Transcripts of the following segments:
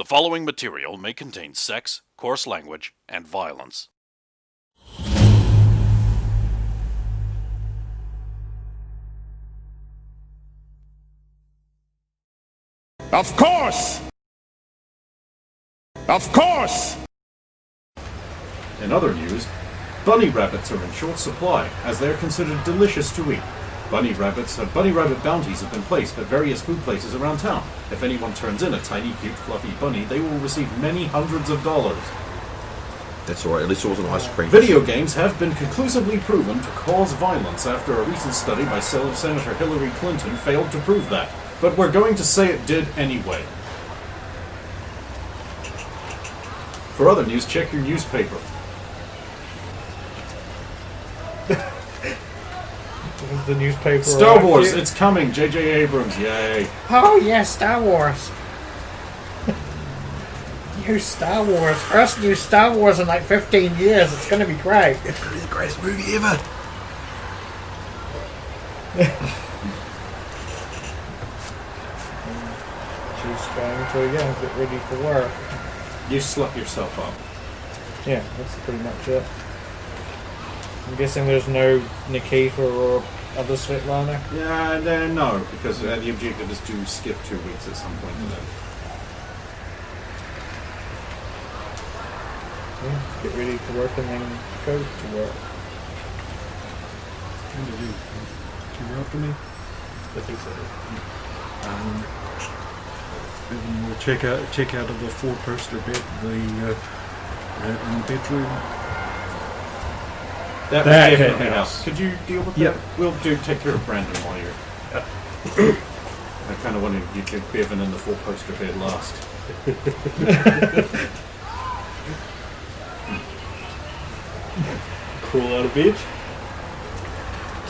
following material may contain sex, coarse language, and violence. Of course! Of course! In other news, bunny rabbits are in short supply, as they are considered delicious to eat. Bunny rabbit bounties have been placed at various food places around town. If anyone turns in a tiny, cute, fluffy bunny, they will receive many hundreds of dollars. That's alright, at least it wasn't ice cream. Video games have been conclusively proven to cause violence after a recent study by Senator Hillary Clinton failed to prove that. But we're going to say it did anyway. For other news, check your newspaper. The newspaper. Star Wars, it's coming. J.J. Abrams, yay. Oh yeah, Star Wars. New Star Wars. First new Star Wars in like 15 years. It's gonna be great. It's gonna be the greatest movie ever. She's going to get ready for work. You slept yourself up. Yeah, that's pretty much it. I'm guessing there's no Nikita or other Svetlana? Yeah, no, because the objective is to skip 2 weeks at some point to that. Yeah, get ready for work and then go to work. When did you after me? I think so. And we'll check out of the 4-poster bed in the bedroom. That was definitely house. Could you deal with that? We'll take care of Brandon while you're... I kind of wanted you to get Bevan in the 4-poster bed last. Crawl out of bed.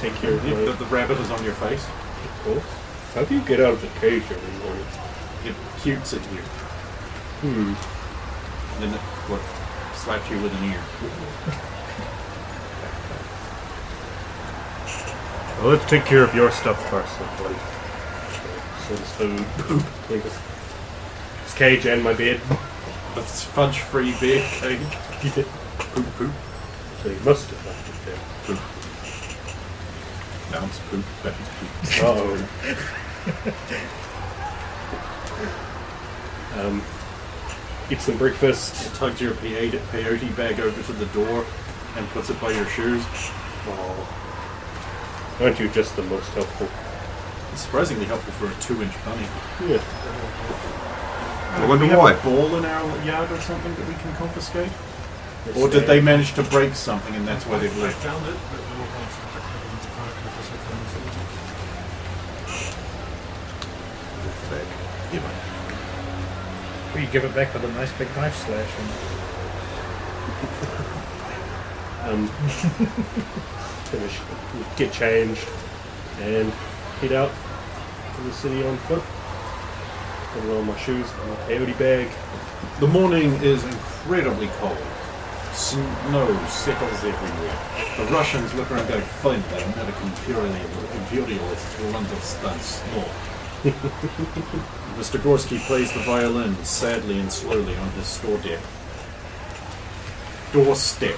Take care of you. The rabbit is on your face. Of course. How do you get out of the cage every morning? It cutes at you. And then it slaps you with an ear. Well, let's take care of your stuff first, buddy. So this food. Like this cage and my bed. This fudge-free bed cage. Poop. So you must have left it there. Poop. Bounce poop, bounce poop. Eat some breakfast. It tugs your peyote bag over to the door and puts it by your shoes. Oh. Aren't you just the most helpful? It's surprisingly helpful for a 2-inch bunny. Yeah. I wonder we have why. a ball in our yard or something that we can confiscate? Or did they manage to break something and that's why they've left? I found it, but we will have some technical Or you give it back with a nice big knife slash. Finish, get changed, and head out to the city on foot. Put on my shoes, my peyote bag. The morning is incredibly cold. Snow settles everywhere. The Russians look around going, finally, American imperialists will understand snow. Mr. Gorski plays the violin sadly and slowly on his doorstep.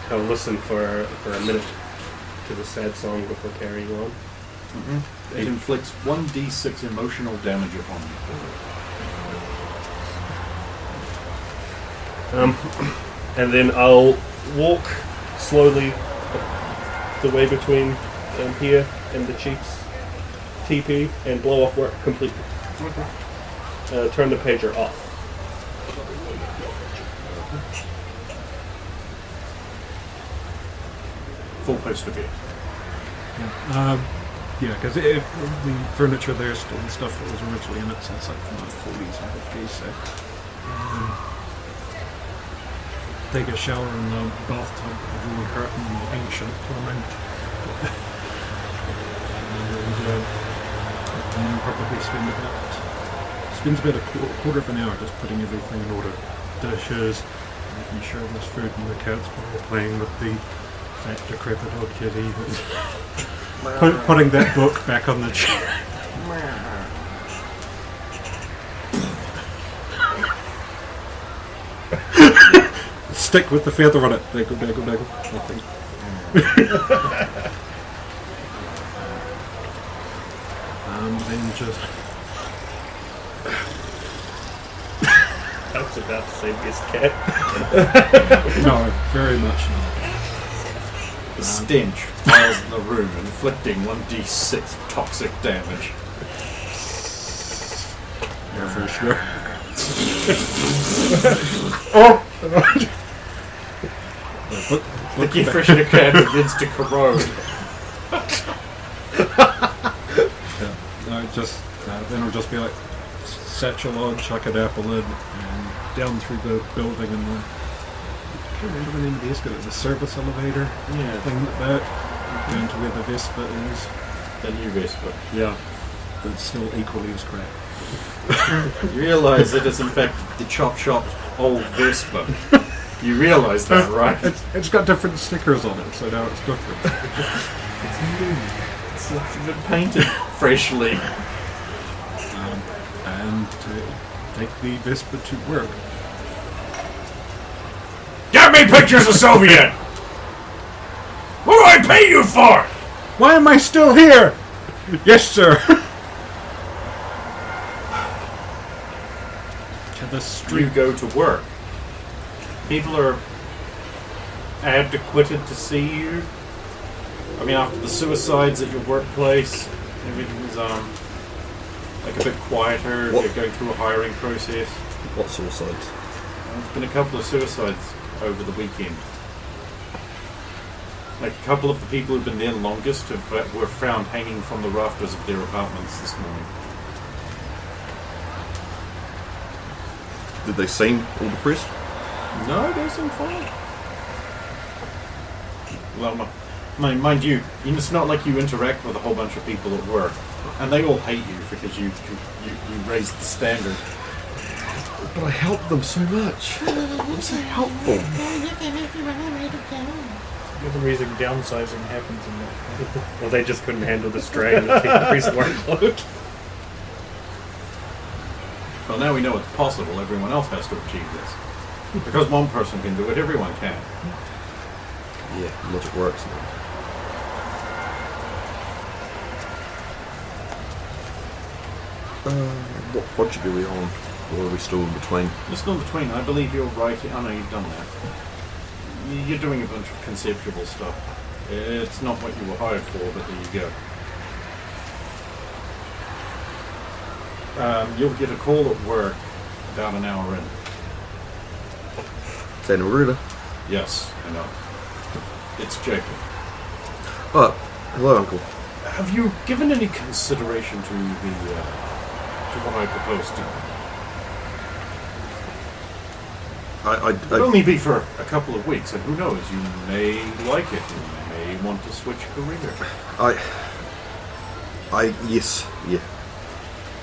I'll listen for a minute to the sad song before carrying on. It inflicts 1d6 emotional damage upon you. And then I'll walk slowly the way between here and the Chief's TP and blow off work completely. Turn the pager off. Full poster bed. Yeah, because the furniture there is still the stuff that was originally in it since like from the 40s and 50s. So, take a shower in the bathtub with a woolly curtain and ancient plumbing. And probably spend about a quarter of an hour just putting everything in order. Dishes, making sure there's food in the kids while we're playing with the fat decrepit old kitty. Putting that book back on the chair. stick with the feather on it. Dangle, dangle, dangle. Nothing. Then just... I was about to say biscuit. No, very much not. The stench piles in the room, inflicting 1d6 toxic damage. Yeah, for sure. The key freshener can begins to corrode. No, just then it'll just be like satchel on, chuck an apple in, and down through the building, and the I can't remember the name of the escalator, the service elevator, thing like that, down to where the Vespa is. The new Vespa. Yeah, but it's still equally as crap. You realise it is in fact the chop shop old Vespa. You realise that, right? It's got different stickers on it, so now it's different. It's been painted freshly. And to take the Vespa to work. Get me pictures of Soviet! What do I pay you for? Why am I still here? Yes, sir. To the You street. go to work. People are adequated to see you. I mean, after the suicides at your workplace, everything's like a bit quieter. What? You're going through a hiring process. What suicides? There's been a couple of suicides over the weekend. Like a couple of the people who've been there longest were found hanging from the rafters of their apartments this morning. Did they seem all depressed? No, they seem fine. Well, mind you, it's not like you interact with a whole bunch of people at work, and they all hate you because you raised the standard. But I helped them so much. I'm so helpful. You're the reason downsizing happens in that. Well, they just couldn't handle the strain of the increased workload. Well, now we know it's possible. Everyone else has to achieve this. Because one person can do it, everyone can. Yeah, logic works. What project are we on? Or are we still in between? You're still in between. I believe you're right. I know you've done that. You're doing a bunch of conceptual stuff. It's not what you were hired for, but there you go. You'll get a call at work about an hour in. Santa Maruta. Yes, I know. It's Jacob. Oh, hello, Uncle. Have you given any consideration to the to what I proposed to you? It'll only be for a couple of weeks, and who knows, you may like it, you may want to switch career. Yes, yeah.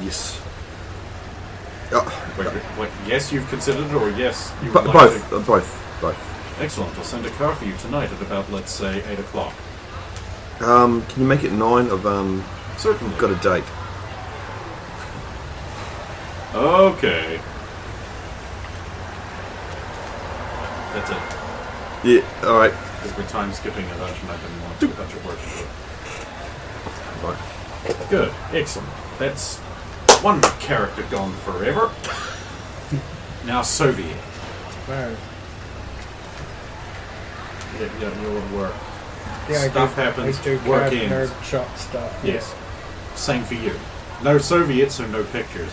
Yes. Wait, yes, you've considered it, or yes, you would like Both, to? both. Excellent, I'll send a car for you tonight at about, let's say, 8 o'clock. Can you make it 9? I've Certainly. got a date. Okay. That's it. Yeah, alright. Because we're time skipping a bunch, and I didn't want too much of work to do. Right. Good, excellent. That's one character gone forever. Now Soviet. Wow. Yeah, you're at work. Yeah, Stuff happens, I do work card ends. nerd shop stuff. Yes. Same for you. No Soviets, so no pictures.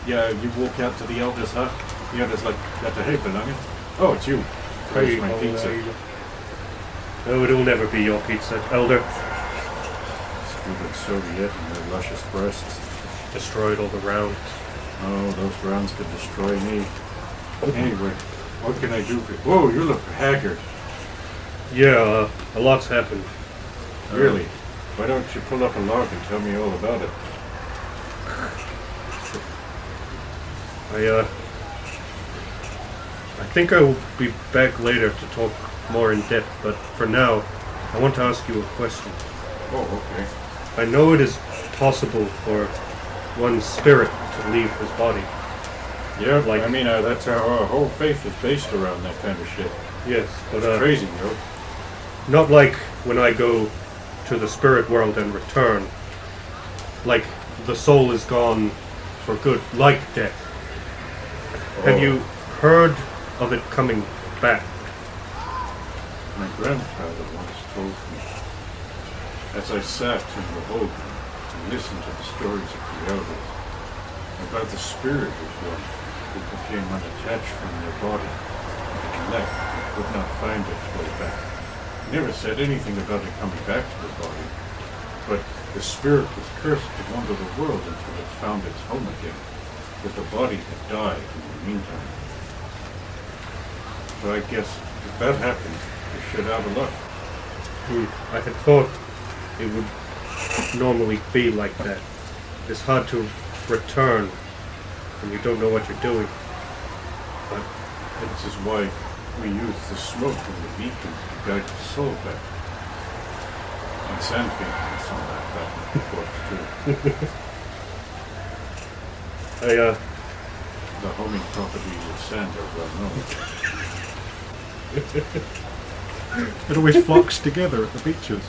Yeah, you walk out to the elders, huh? The elders like, got the hey, belonging. Oh, it's you. Where's my pizza? No, it'll never be your pizza, Elder. Stupid Soviet and their luscious breasts. Destroyed all the rounds. Oh, those rounds could destroy me. Anyway, what can I do for you? Whoa, you look haggard. Yeah, a lot's happened. Really? Why don't you pull up a log and tell me all about it? I think I will be back later to talk more in depth, but for now, I want to ask you a question. Oh, okay. I know it is possible for one's spirit to leave his body. Yeah, Like- I mean, that's how our whole faith is based around that kind of shit. Yes, but It's crazy, yo. not like when I go to the spirit world and return. Like the soul is gone for good, like death. Have you heard of it coming back? My grandfather once told me, as I sat in the Hogan and listened to the stories of the elders, about the spirit of one who became unattached from their body and left and could not find its way back. He never said anything about it coming back to the body, but the spirit was cursed to wander the world until it found its home again, but the body had died in the meantime. So I guess if that happened, you're shit out of luck. I had thought it would normally be like that. It's hard to return when you don't know what you're doing. But This is why we use the smoke and the beacon to guide the soul back. And sand beacons and that works too. The homing properties of sand are well known. It always flocks together at the beaches.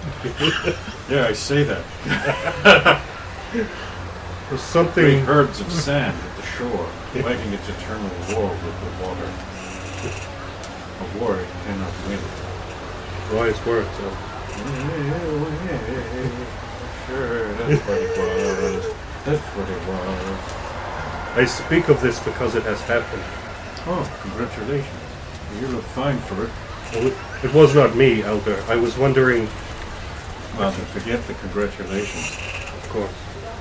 Yeah, I say that. there's Great something. herds of sand at the shore, fighting its eternal war with the water. A war it cannot win. Wise words. Sure, that's what it was. That's what it was. I speak of this because it has happened. Oh, congratulations. You look fine for it. Well, it was not me, Elder. I was wondering, Well, then forget the congratulations. of course,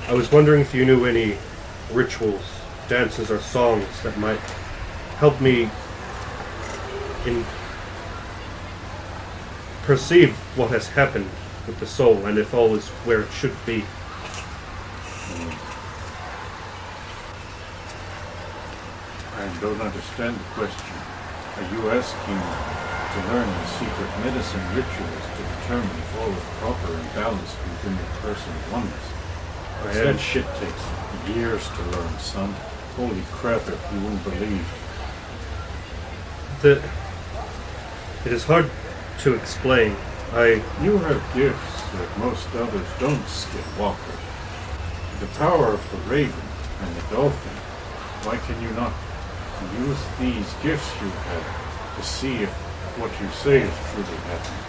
I was wondering if you knew any rituals, dances, or songs that might help me in perceive what has happened with the soul and if all is where it should be. I don't understand the question. Are you asking to learn the secret medicine rituals to determine if all is proper and balanced within the person's oneness? That shit takes years to learn, son. Holy crap, if you wouldn't believe. It is hard to explain. You have gifts that most others don't, Skinwalker. The power of the raven and the dolphin. Why can you not use these gifts you have to see if what you say is truly happening?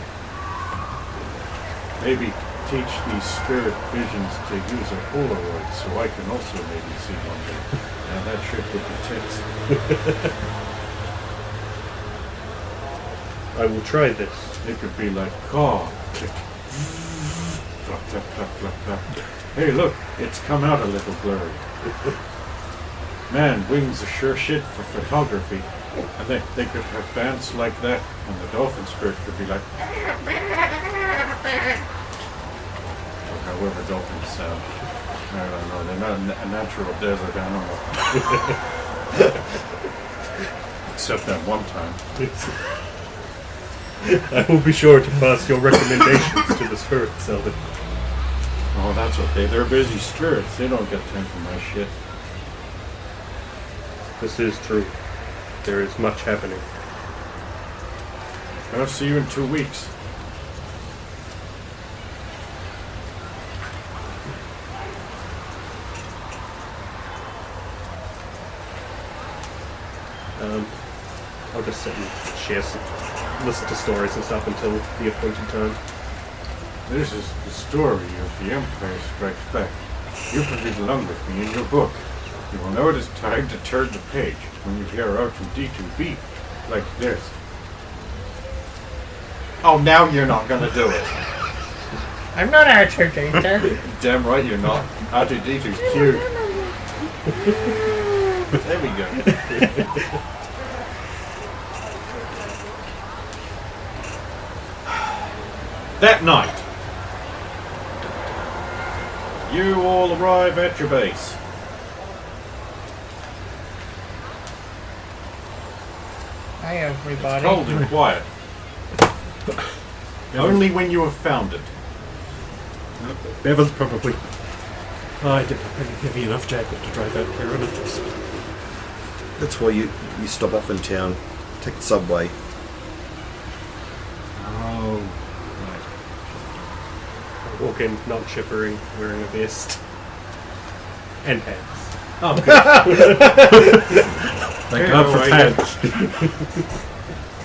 Maybe teach these spirit visions to use a Polaroid so I can also maybe see one day. And that shit with the tits. I will try this. It could be like caw. Flap, flap, flap, flap, flap. Hey, look, it's come out a little blurry. Man, wings are sure shit for photography. And they could have bands like that, and the dolphin spirit could be like. Or however dolphins sound. I don't know, they're not a natural desert animal. Except that one time. I will be sure to pass your recommendations to the spirits, Elder. Oh, that's okay. They're busy spirits. They don't get time for my shit. This is true. There is much happening. I'll see you in 2 weeks. I'll just sit and share some, listen to stories and stuff until the appointed time. This is the story of the Empire Strikes Back. You can read along with me in your book. You will know it is time to turn the page when you hear R2-D2 like this. Oh, now you're not gonna do it. I'm not R2-D2. Damn right you're not. R2-D2's cute. There we go. That night, you all arrive at your base. Hi, everybody. Cold and quiet. Only when you have found it. Bevan's probably. Oh, I didn't have a heavy enough jacket to drive out here on it. That's why you stop off in town, take the subway. Oh, right. Walk in, non-shivering, wearing a vest. And pants. Oh, good. Thank God for pants.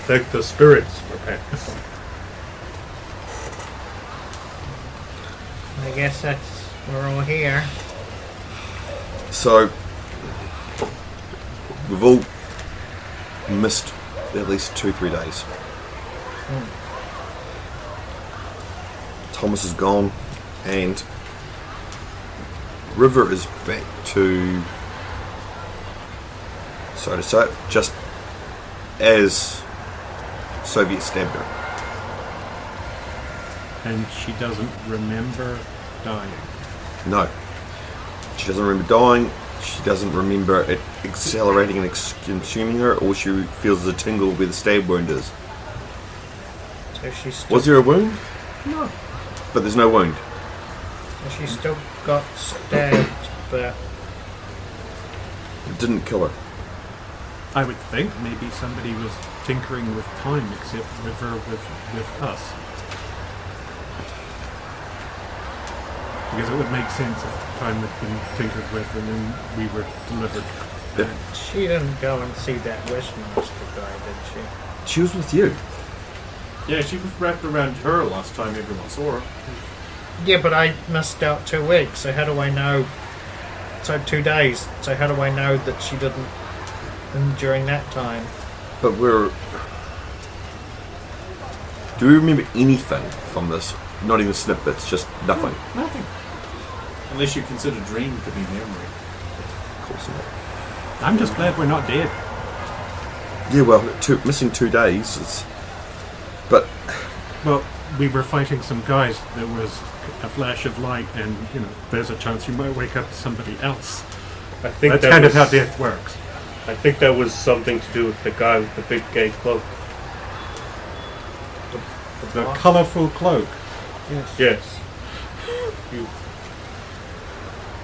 Thank the spirits for pants. I guess we're all here. So, we've all missed at least 2-3 days. Thomas is gone, and River is back to, so to say, just as Soviet stabbed her. And she doesn't remember dying. No. She doesn't remember dying, she doesn't remember it accelerating and consuming her. All she feels is a tingle where the stab wound is. So she's still, Was there a wound? No. But there's no wound. She still got stabbed, but It didn't kill her. I would think maybe somebody was tinkering with time, except River with us. Because it would make sense if time had been tinkered with and then we were delivered. she didn't go and see that Westminster guy, did she? She was with you. Yeah, she was wrapped around her last time everyone saw her. Yeah, but I missed out 2 weeks, so how do I know? So 2 days, so how do I know that she didn't during that time? But we're... Do we remember anything from this? Not even snippets, just nothing. Nothing. Unless you consider dream to be memory. Of course not. I'm just glad we're not dead. Yeah, well, missing 2 days is... But... Well, we were fighting some guys. There was a flash of light, and there's a chance you might wake up somebody else. I think That's that kind of was- how death works. I think that was something to do with the guy with the big gay cloak. The colourful cloak. Yes. You.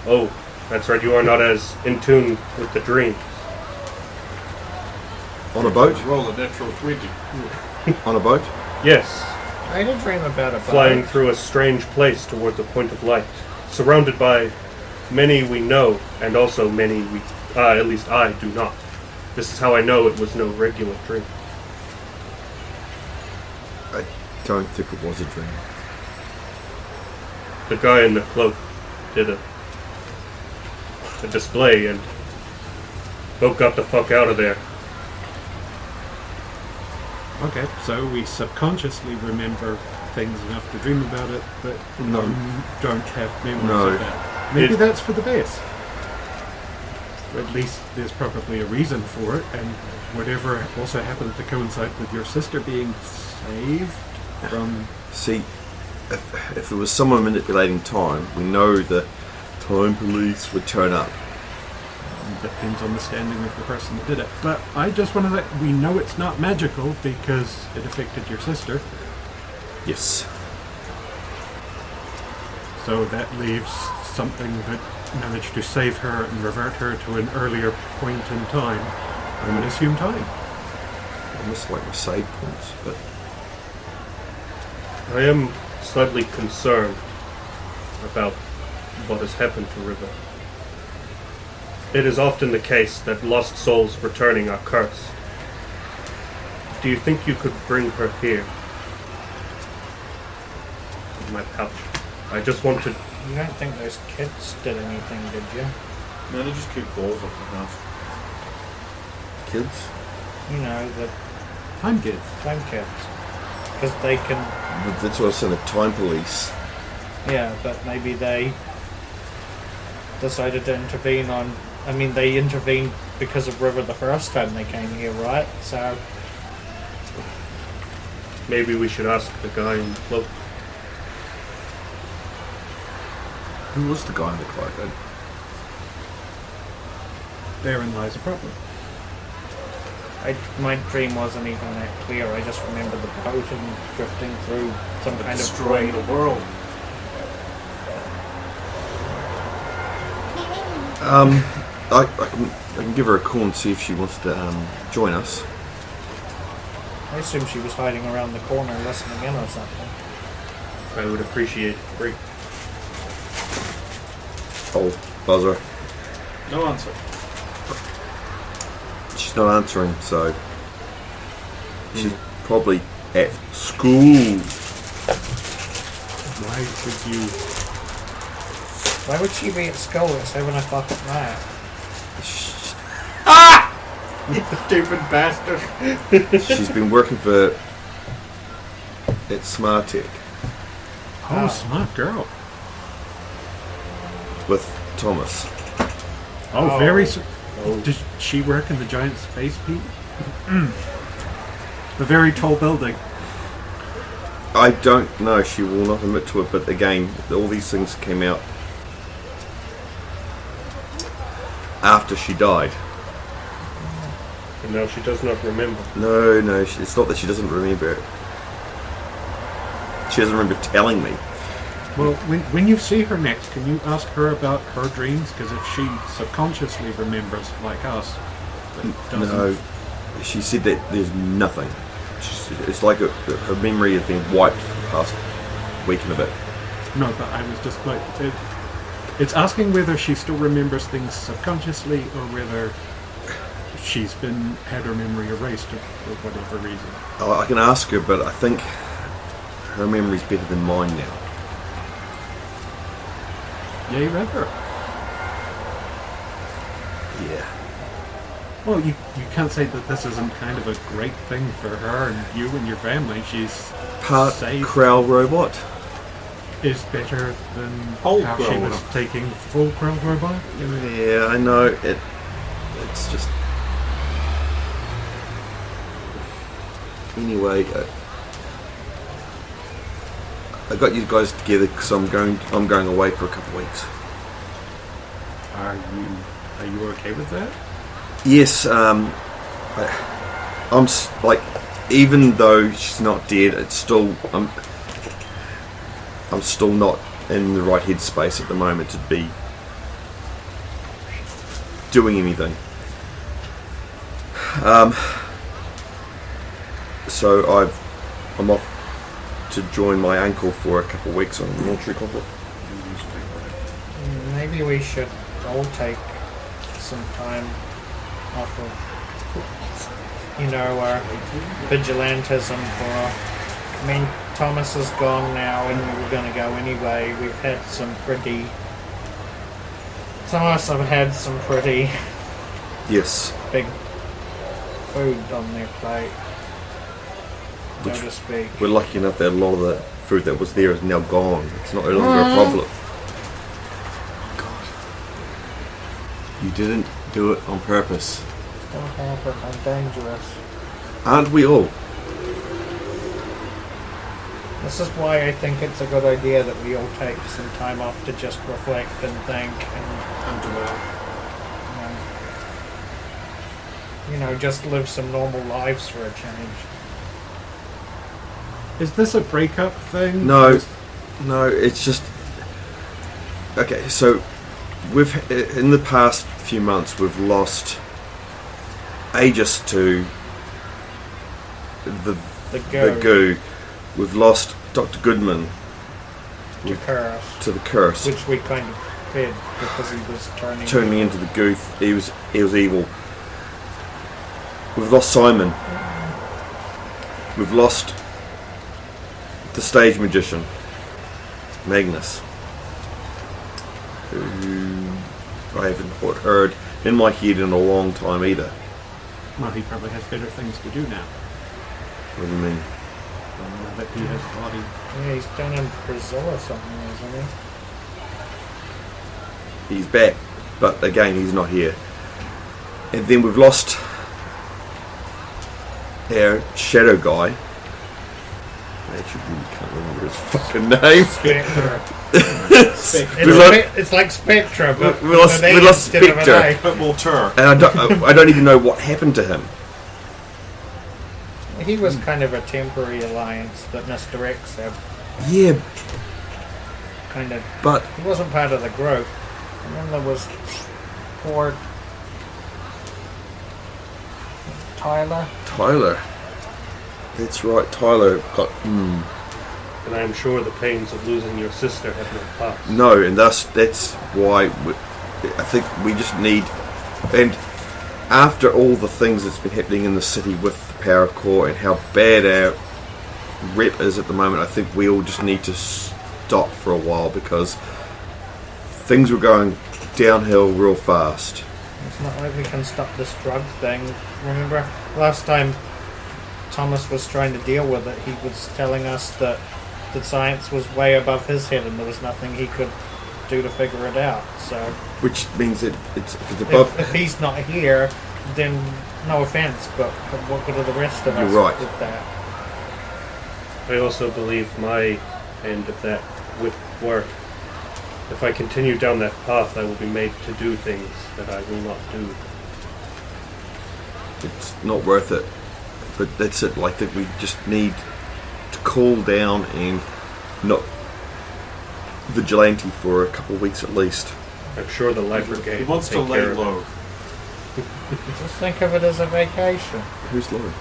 Oh, that's right. You are not as in tune with the dream. On a boat? Roll a natural 20. On a boat? Yes, I did dream about a flying boat. through a strange place towards a point of light, surrounded by many we know, and also many we, at least I, do not. This is how I know it was no regular dream. I don't think it was a dream. The guy in the cloak did a display, and folk got the fuck out of there. Okay, so we subconsciously remember things enough to dream about it, but No. don't have memories No. of that. Maybe It- that's for the best. At least there's probably a reason for it, and whatever also happened to coincide with your sister being saved from... See, if it was someone manipulating time, we know the time police would turn up. Depends on the standing of the person that did it. But I just want to let... We know it's not magical because it affected your sister, Yes. so that leaves something that managed to save her and revert her to an earlier point in time. I would assume time. Almost like my save points, but... I am slightly concerned about what has happened to River. It is often the case that lost souls returning are cursed. Do you think you could bring her here? In my pouch. I just want to... You don't think those kids did anything, did you? No, they just keep calls off the house. Kids? You know, the Time kids. time kids. Because they can... But that's what I said, the time police. Yeah, but maybe they decided to intervene on... I mean, they intervened because of River the first time they came here, right? So... Maybe we should ask the guy in the cloak. Who was the guy in the cloak? Therein lies a problem. my dream wasn't even that clear. I just remember the boat and drifting through some kind of Destroying void. the world. I can give her a call and see if she wants to join us. I assume she was hiding around the corner listening in or something. I would appreciate a break. Oh, buzzer. No answer. She's not answering, so she's probably at school. Why would you? Why would she be at school at 7 o'clock at night? You stupid bastard. She's been working for at Smartech Oh, smart girl. with Thomas. Oh, very. Does she work in the giant space peak? The very tall building. I don't know. She will not admit to it, but again, all these things came out after she died. And now she does not remember. No, it's not that she doesn't remember it. She doesn't remember telling me. Well, when you see her next, can you ask her about her dreams? Because if she subconsciously remembers, like us, but doesn't. No, she said that there's nothing. It's like her memory has been wiped for the past week and a bit. No, but I was just like, it's asking whether she still remembers things subconsciously or whether she's had her memory erased for whatever reason. I can ask her, but I think her memory's better than mine now. Yay, rather. Yeah. Well, you can't say that this isn't kind of a great thing for her and you and your family. She's Part safe. Krell robot. Is better than Whole how she Krell was robot. taking full Krell robot. Yeah, I know. It's just. Anyway, I got you guys together because I'm going away for a couple of weeks. Are you okay with that? Yes, like, even though she's not dead, it's still I'm still not in the right headspace at the moment to be doing anything. So I'm off to join my uncle for a couple of weeks on a military conflict. Maybe we should all take some time off of, our vigilantism for. I mean, Thomas is gone now, and we were going to go anyway. We've had some of us have had some pretty Yes, big food on their plate, so Which- to speak. we're lucky enough that a lot of the food that was there is now gone. It's not no longer a problem. God, you didn't do it on purpose, Don't happen. I'm dangerous. aren't we all? This is why I think it's a good idea that we all take some time off to just reflect and think and just live some normal lives for a change. Is this a breakup thing? No, it's just okay. So in the past few months we've lost Aegis to the goo. We've lost Dr. Goodman To curse, to the curse, which we kind of did because he was turning into the goo. He was evil. We've lost Simon. We've lost the stage magician, Magnus, who I haven't heard in my head in a long time either. Well, he probably has better things to do now. What do you mean? Now that he has a body. Yeah, he's down in Brazil or something, isn't he? He's back, but again, he's not here. And then we've lost our shadow guy. I actually really can't remember his fucking name. Spectre. We It's like Spectre, but we lost with an A instead of an Spectre. A. Football tour. And I don't even know what happened to him. He was kind of a temporary alliance that Mr. X had. Yeah, Kind of. but He wasn't part of the group. And then there was poor Tyler. Tyler. That's right, Tyler got. And I am sure the pains of losing your sister have not passed. No, and that's why I think we just need. And after all the things that's been happening in the city with the power core and how bad our rep is at the moment, I think we all just need to stop for a while because things were going downhill real fast. It's not like we can stop this drug thing. Remember last time Thomas was trying to deal with it, he was telling us that science was way above his head and there was nothing he could do to figure it out. So Which means that if it's above. if he's not here, then no offense, but what good are the rest of us You're right. with that? I also believe my end of that would work. If I continue down that path, I will be made to do things that I will not do. It's not worth it. But that's it. Like that, we just need to cool down and not vigilante for a couple of weeks at least. I'm sure the Light Brigade He will wants to take lay care of it. low. Just think of it as a vacation. Who's Laurie?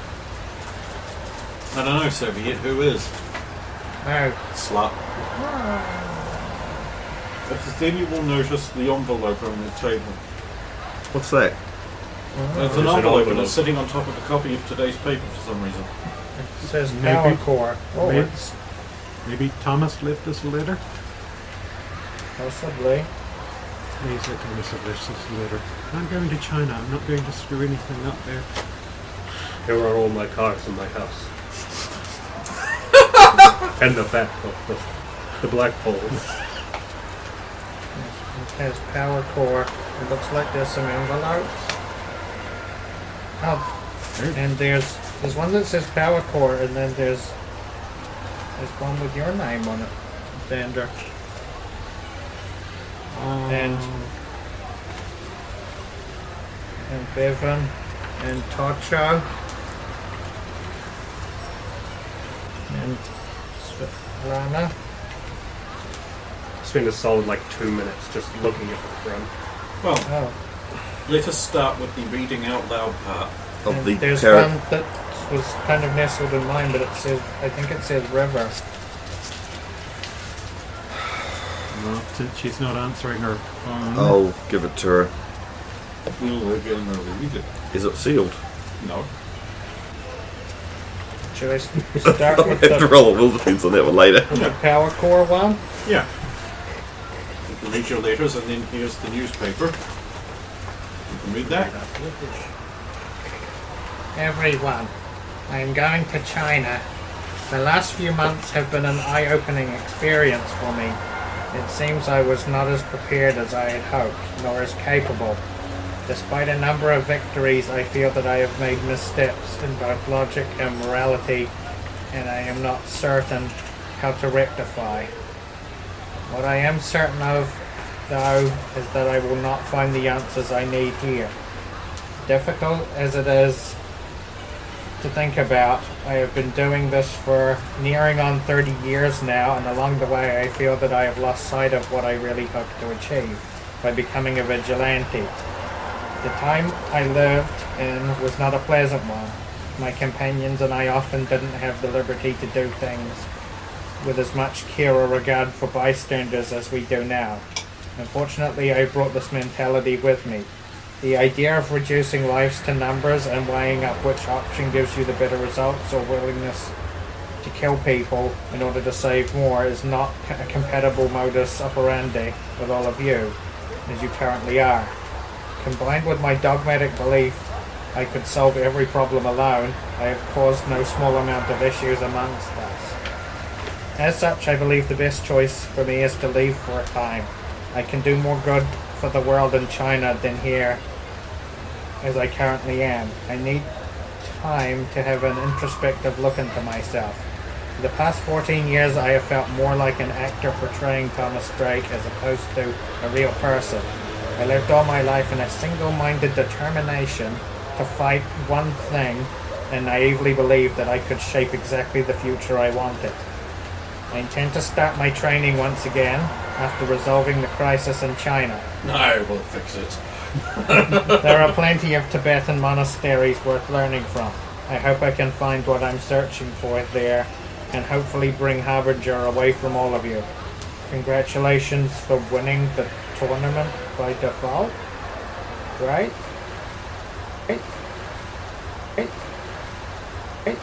I don't know, Soviet. Who is? No. Slut. Because then you will notice the envelope on the table. What's that? There's an There's an envelope and envelope. it's sitting on top of a copy of today's paper for some reason. It says Maybe- power core. Oh, maybe- it's Maybe Thomas left us a letter? possibly. Please let Thomas have left us a letter. I'm going to China. I'm not going to screw anything up there. There are all my cars in my house. And the fat pole, the black pole. It has power core. It looks like there's some envelopes. Oh, and there's one that says power core, and then there's one with your name on it, Xander. And Bevan and Tocho and Svetlana. Spend a solid like 2 minutes just looking at the front. Well, Oh, let us start with the reading out loud part. Of and the there's parrot. one that was kind of nestled in mine, but I think it says river. Well, since she's not answering her phone. I'll give it to her. We'll again read it. Is it sealed? No. Should I start I'll with have to the roll a will defense on that one later. power core one? Yeah. You can read your letters and then here's the newspaper. You can read that. Everyone, I am going to China. The last few months have been an eye-opening experience for me. It seems I was not as prepared as I had hoped, nor as capable. Despite a number of victories, I feel that I have made missteps in both logic and morality, and I am not certain how to rectify. What I am certain of, though, is that I will not find the answers I need here. Difficult as it is to think about, I have been doing this for nearing on 30 years now, and along the way I feel that I have lost sight of what I really hoped to achieve by becoming a vigilante. The time I lived in was not a pleasant one. My companions and I often didn't have the liberty to do things with as much care or regard for bystanders as we do now. Unfortunately, I brought this mentality with me. The idea of reducing lives to numbers and weighing up which option gives you the better results or willingness to kill people in order to save more is not a compatible modus operandi with all of you, as you currently are. Combined with my dogmatic belief I could solve every problem alone, I have caused no small amount of issues amongst us. As such, I believe the best choice for me is to leave for a time. I can do more good for the world in China than here as I currently am. I need time to have an introspective look into myself. For the past 14 years I have felt more like an actor portraying Thomas Drake as opposed to a real person. I lived all my life in a single-minded determination to fight one thing and naively believed that I could shape exactly the future I wanted. I intend to start my training once again after resolving the crisis in China. No, we'll fix it. There are plenty of Tibetan monasteries worth learning from. I hope I can find what I'm searching for there, and hopefully bring Harbinger away from all of you. Congratulations for winning the tournament by default. Right? Right? Right? Right?